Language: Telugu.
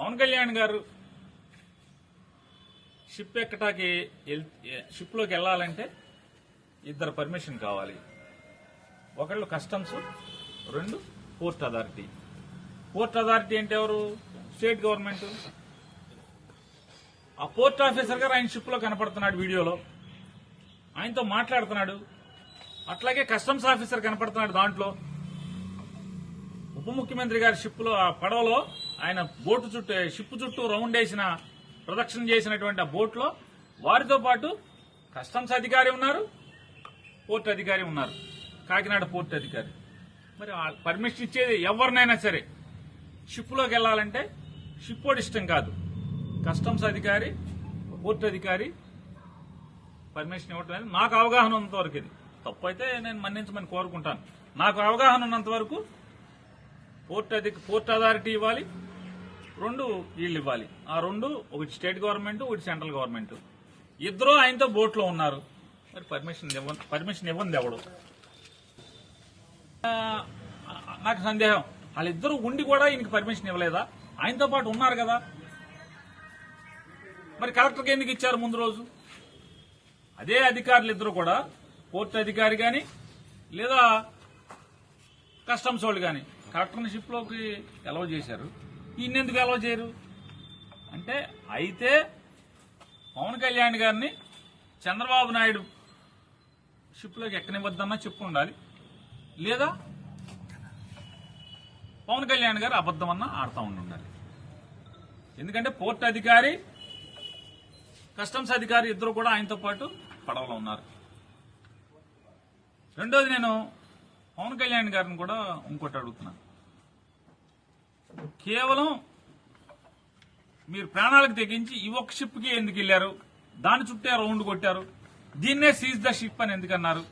పవన్ కళ్యాణ్ గారు షిప్ ఎక్కటాకి షిప్లోకి వెళ్ళాలంటే ఇద్దరు పర్మిషన్ కావాలి. ఒకళ్ళు కస్టమ్స్, రెండు పోర్ట్ అథారిటీ. పోర్ట్ అథారిటీ అంటే ఎవరు? State government. ఆ పోర్ట్ ఆఫీసర్ గారు ఆయన షిప్ లో కనపడుతున్నాడు, వీడియోలో ఆయనతో మాట్లాడుతున్నాడు. అట్లాగే కస్టమ్స్ ఆఫీసర్ కనపడుతున్నాడు దాంట్లో. ఉప ముఖ్యమంత్రి గారి షిప్ లో, ఆ పడవలో ఆయన బోటు చుట్టూ, షిప్ చుట్టూ రౌండ్ వేసిన, ప్రదక్షిణ చేసినటువంటి ఆ బోట్ లో వారితో పాటు కస్టమ్స్ అధికారి ఉన్నారు, పోర్ట్ అధికారి ఉన్నారు, కాకినాడ పోర్ట్ అధికారి. మరి పర్మిషన్ ఇచ్చేది ఎవరినైనా సరే షిప్ లోకి వెళ్లాలంటే షిప్పోడి ఇష్టం కాదు, కస్టమ్స్ అధికారి, పోర్ట్ అధికారి పర్మిషన్ ఇవ్వటం అనేది నాకు అవగాహన ఉన్నంత వరకు. ఇది తప్పు అయితే నేను మన్నించమని కోరుకుంటాను. నాకు అవగాహన ఉన్నంత వరకు పోర్ట్ అథారిటీ ఇవ్వాలి, రెండు వీళ్ళు ఇవ్వాలి. ఆ రెండు, ఒకటి స్టేట్ గవర్నమెంట్, ఒకటి సెంట్రల్ గవర్నమెంట్. ఇద్దరు ఆయనతో బోట్లో ఉన్నారు. మరి పర్మిషన్ ఇవ్వండి ఎవడు? నాకు సందేహం, వాళ్ళిద్దరూ ఉండి కూడా ఈయనకి పర్మిషన్ ఇవ్వలేదా? ఆయనతో పాటు ఉన్నారు కదా, మరి కలెక్టర్కి ఎందుకు ఇచ్చారు ముందు రోజు? అదే అధికారులు ఇద్దరు కూడా, పోర్ట్ అధికారి గాని లేదా కస్టమ్స్ వాళ్ళు గాని కలెక్టర్ని షిప్ లోకి అలౌ చేశారు, ఈయన ఎందుకు అలౌ చేయరు? అంటే అయితే పవన్ కళ్యాణ్ గారిని చంద్రబాబు నాయుడు షిప్ లోకి ఎక్కనివ్వద్దన్నా చెప్పు ఉండాలి, లేదా పవన్ కళ్యాణ్ గారు అబద్దమన్నా ఆడుతూ ఉండాలి. ఎందుకంటే పోర్ట్ అధికారి, కస్టమ్స్ అధికారి ఇద్దరు కూడా ఆయనతో పాటు పడవలో ఉన్నారు. రెండోది, నేను పవన్ కళ్యాణ్ గారిని కూడా ఇంకోటి అడుగుతున్నాను. కేవలం మీరు ప్రాణాలకు తెగించి ఈ ఒక్క షిప్ కి ఎందుకు వెళ్లారు? దాని చుట్టే రౌండ్ కొట్టారు. దీన్నే సీజ్ ద షిప్ అని ఎందుకన్నారు?